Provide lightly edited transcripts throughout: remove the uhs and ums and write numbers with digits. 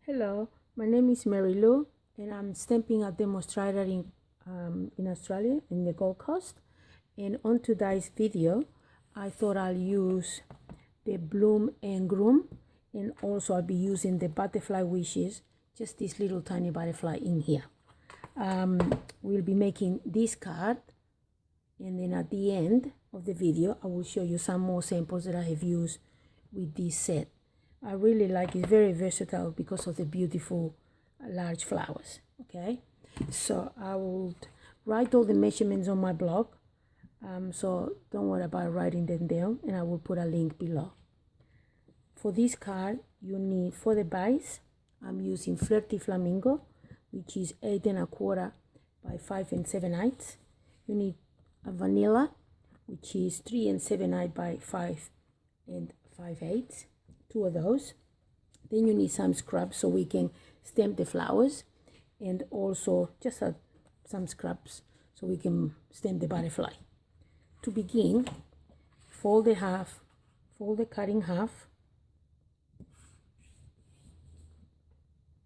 Hello, my name is Marylou and I'm Stampin Up Demonstrator in Australia, in the Gold Coast. And on today's video, I thought I'll use the Bloom and Groom, and also I'll be using the butterfly wishes, just this little tiny butterfly in here. We'll be making this card, and then at the end of the video, I will show you some more samples that I have used with this set. I really like it. It's very versatile because of the beautiful large flowers. Okay, so I will write all the measurements on my blog, so don't worry about writing them down, and I will put a link below. For this card, you need, for the base, I'm using Flirty Flamingo, which is 8 1/4 by 5 7/8. You need a vanilla, which is 3 7/8 by 5 5/8. Two of those. Then you need some scrubs so we can stamp the flowers, and also just some scrubs so we can stamp the butterfly. To begin, fold the card in half.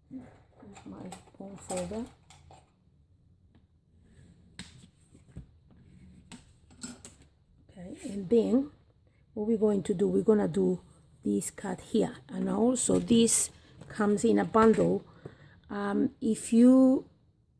Here's my bone folder. Okay, and then what we're going to do, we're gonna do this cut here, and also this comes in a bundle. If you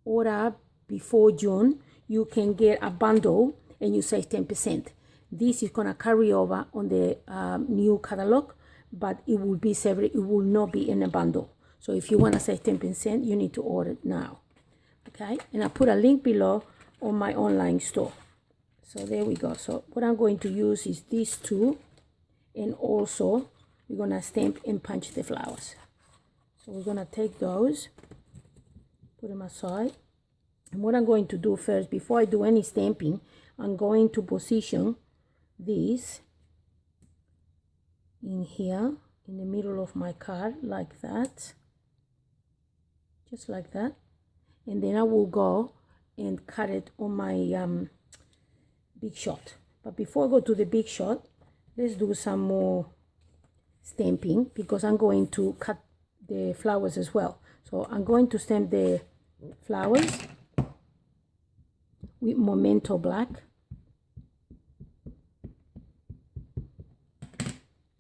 order before June, you can get a bundle and you save 10%. This is gonna carry over on the new catalog, but it will be separate. It will not be in a bundle. So if you want to save 10%, you need to order it now. Okay, and I put a link below on my online store. So there we go. So what I'm going to use is these two, and also we're going to stamp and punch the flowers. So we're going to take those, put them aside. And what I'm going to do first, before I do any stamping, I'm going to position these in here, in the middle of my card, like that. Just like that. And then I will go and cut it on my big shot. But before I go to the big shot, let's do some more stamping, because I'm going to cut the flowers as well. So I'm going to stamp the flowers with Memento Black.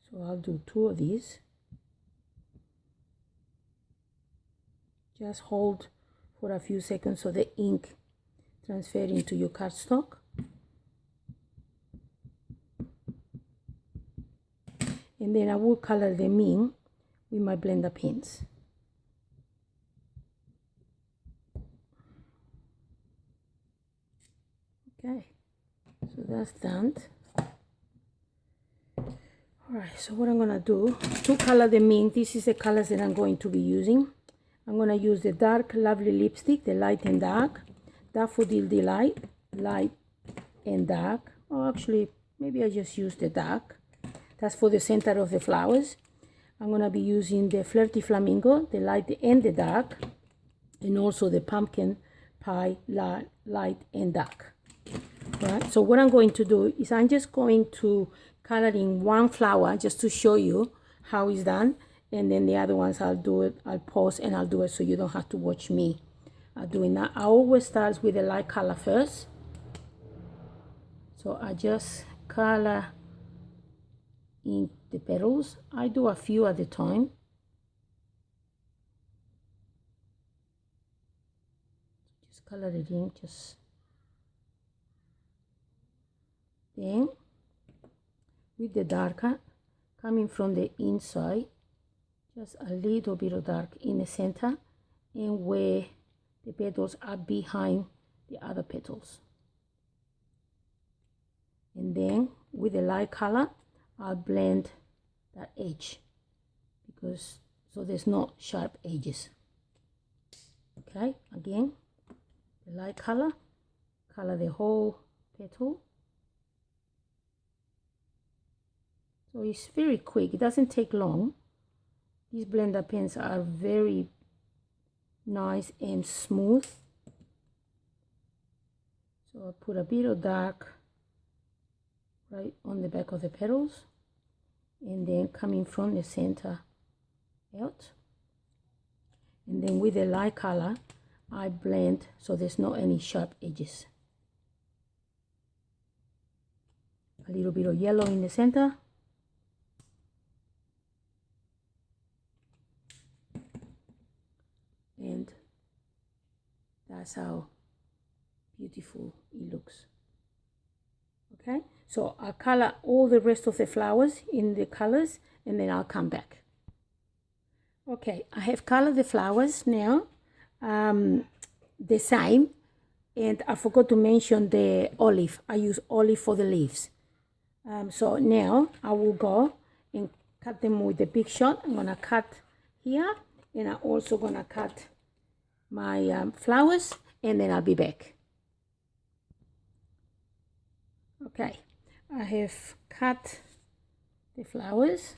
So I'll do 2 of these. Just hold for a few seconds so the ink transfers into your cardstock. And then I will color them in with my blender pens. Okay, so that's done. Alright, so what I'm going to do, to color them in, this is the colors that I'm going to be using. I'm going to use the Dark Lovely Lipstick, the light and dark, Daffodil Delight, light and dark. Or actually, maybe I just use the dark. That's for the center of the flowers. I'm going to be using the Flirty Flamingo, the light and the dark, and also the Pumpkin Pie, light and dark. All right, so what I'm going to do is I'm just going to color in one flower just to show you how it's done, and then the other ones I'll do it, I'll pause and I'll do it so you don't have to watch me doing that. I always start with the light color first. So I just color in the petals. I do a few at a time. Just color it in, just then with the darker coming from the inside, just a little bit of dark in the center and where the petals are behind the other petals. And then with the light color, I'll blend that edge, because so there's no sharp edges. Okay, again, the light color, color the whole petal. So it's very quick, it doesn't take long. These blender pens are very nice and smooth. So I put a bit of dark right on the back of the petals, and then coming from the center out. and then with the light color I blend so there's not any sharp edges. A little bit of yellow in the center. And that's how beautiful it looks. Okay, so I'll color all the rest of the flowers in the colors and then I'll come back. Okay, I have colored the flowers now the same, and I forgot to mention the olive. I use olive for the leaves. So now I will go and cut them with the big shot. I'm gonna cut here, and I'm also gonna cut my flowers, and then I'll be back. Okay, I have cut the flowers.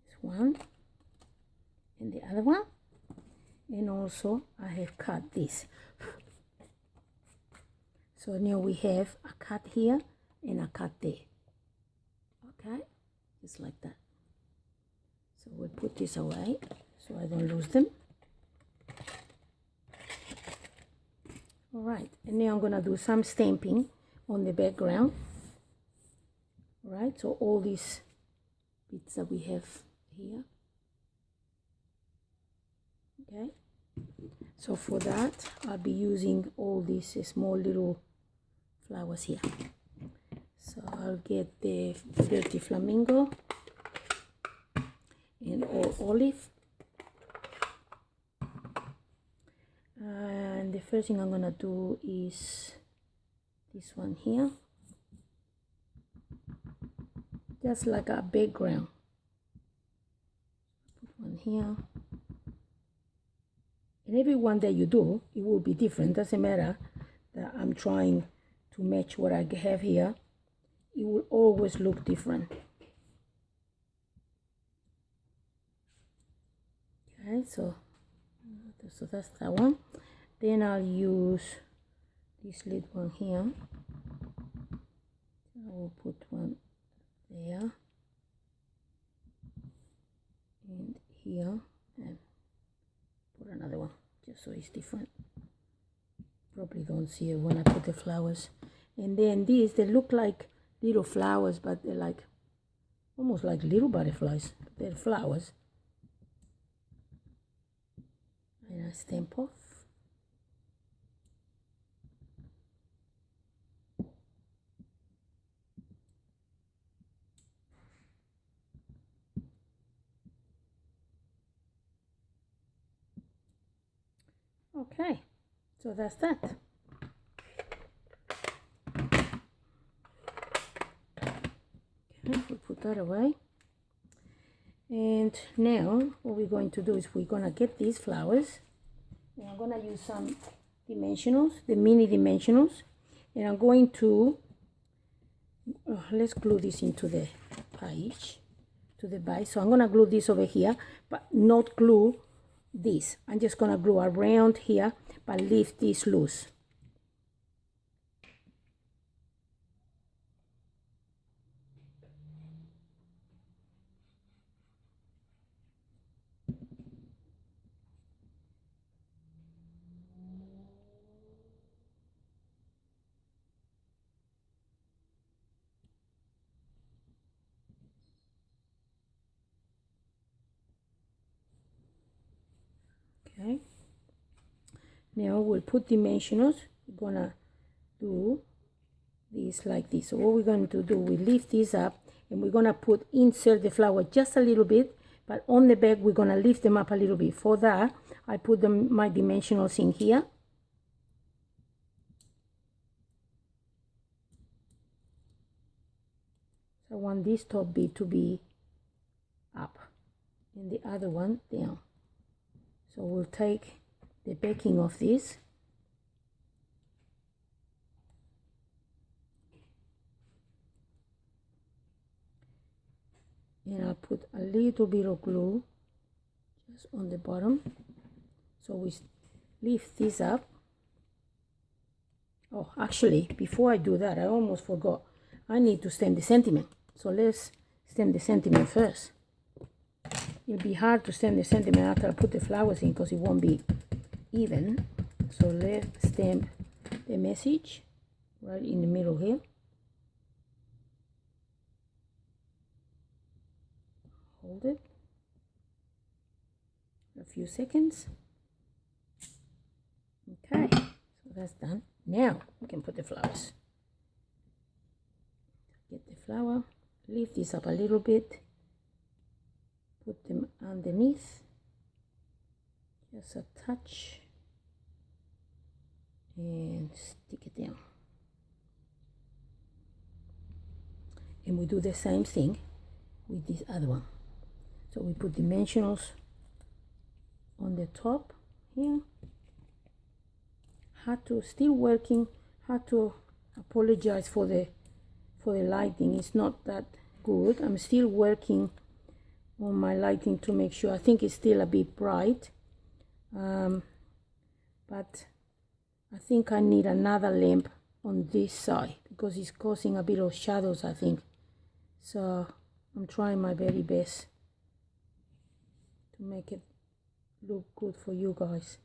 This one and the other one, and also I have cut this. So now we have a cut here and a cut there. Okay, just like that. So we'll put this away so I don't lose them. All right, and now I'm gonna do some stamping on the background. All right, so all these bits that we have here. Okay, so for that I'll be using all these small little flowers here. So I'll get the dirty flamingo and all olive. And the first thing I'm gonna do is this one here, just like a background. Put one here, and every one that you do, it will be different. Doesn't matter that I'm trying to match what I have here, it will always look different. Okay, so that's that one. Then I'll use this little one here. I will put one there and here, and put another one just so it's different. Probably don't see it when I put the flowers. And then these, they look like little flowers, but they're like almost like little butterflies. They're flowers. And I stamp off. Okay, so that's that. Okay, we'll put that away. And now what we're going to do is we're going to get these flowers, and I'm going to use some dimensionals, the mini dimensionals, and I'm going to let's glue this into the page, to the base. So I'm going to glue this over here, but not glue this. I'm just going to glue around here, but leave this loose. Okay, now we'll put dimensionals. We're gonna do this like this. So what we're going to do, we lift this up, and we're gonna insert the flower just a little bit, but on the back we're gonna lift them up a little bit. For that, I put my dimensionals in here. So I want this top bit to be up and the other one down. So we'll take the backing of this and I'll put a little bit of glue just on the bottom. So we lift this up. Oh, actually, before I do that, I almost forgot. I need to stamp the sentiment. So let's stamp the sentiment first. it'll be hard to stamp the sentiment after I put the flowers in because it won't be even. So let's stamp the message right in the middle here. Hold it a few seconds. Okay, so that's done. Now we can put the flowers. Get the flower, lift this up a little bit, put them underneath, just a touch, and stick it down. And we do the same thing with this other one. So we put dimensionals on the top here. Had to still working. Had to apologize for the lighting. It's not that good. I'm still working on my lighting to make sure. I think it's still a bit bright, but I think I need another lamp on this side because it's causing a bit of shadows, I think. So I'm trying my very best to make it look good for you guys.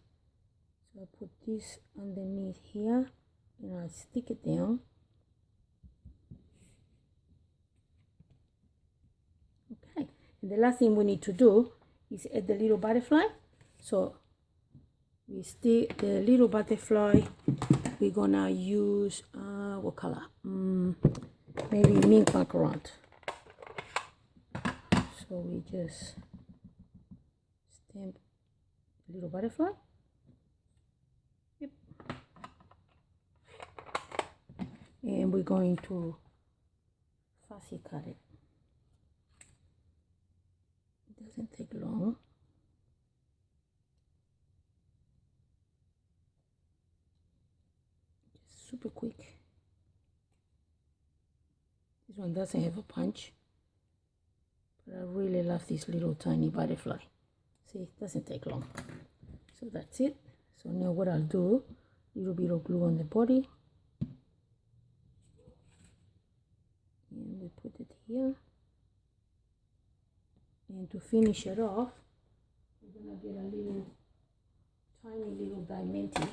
So I put this underneath here and I stick it down. Okay, and the last thing we need to do is add the little butterfly. So we stick the little butterfly. We're gonna use what color? Maybe mint macaron. So we just stamp the little butterfly. Yep. And we're going to fussy cut it. It doesn't take long. Just super quick. This one doesn't have a punch, but I really love this little tiny butterfly. See, it doesn't take long. So that's it. So now what I'll do, little bit of glue on the body. And we put it here. And to finish it off, we're gonna get a little, tiny little diamante.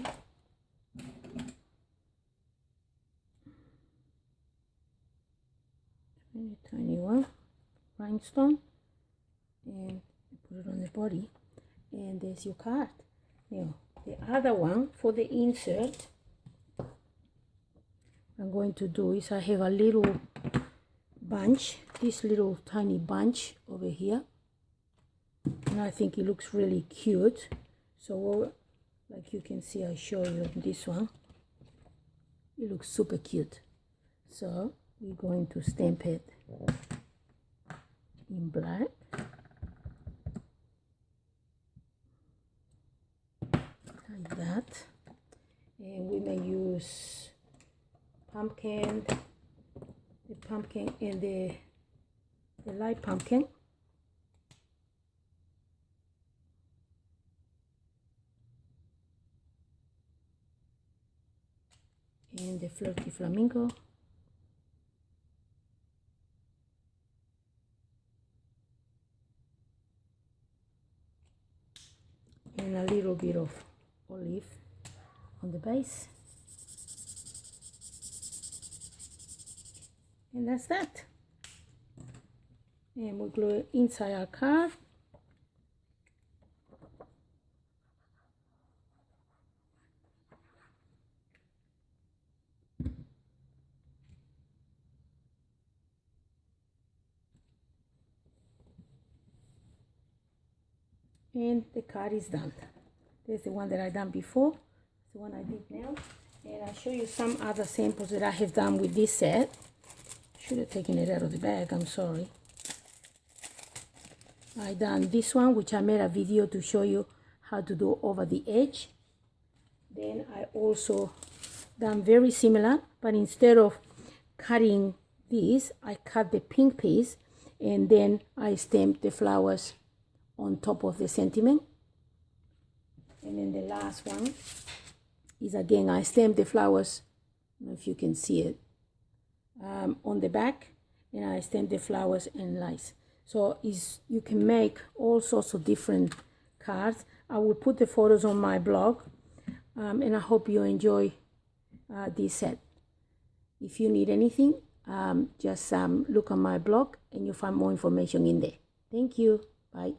Tiny one, rhinestone, and put it on the body, and there's your card. Now the other one for the insert I'm going to do is I have a little bunch, this little tiny bunch over here, and I think it looks really cute. So like you can see, I show you this one, it looks super cute. So we're going to stamp it in black. Like that. And we may use pumpkin, the pumpkin and the light pumpkin. And the flirty flamingo. And a little bit of olive on the base. And that's that. And we'll glue it inside our card. And the card is done. There's the one that I done before, the one I did now, and I'll show you some other samples that I have done with this set. Should have taken it out of the bag, I'm sorry. I done this one, which I made a video to show you how to do over the edge. Then I also done very similar, but instead of cutting this, I cut the pink piece and then I stamped the flowers on top of the sentiment. And then the last one is, again, I stamped the flowers, I don't know if you can see it, on the back, and I stamped the flowers and lights. So you can make all sorts of different cards. I will put the photos on my blog, and I hope you enjoy this set. If you need anything, just look on my blog and you'll find more information in there. Thank you. Bye.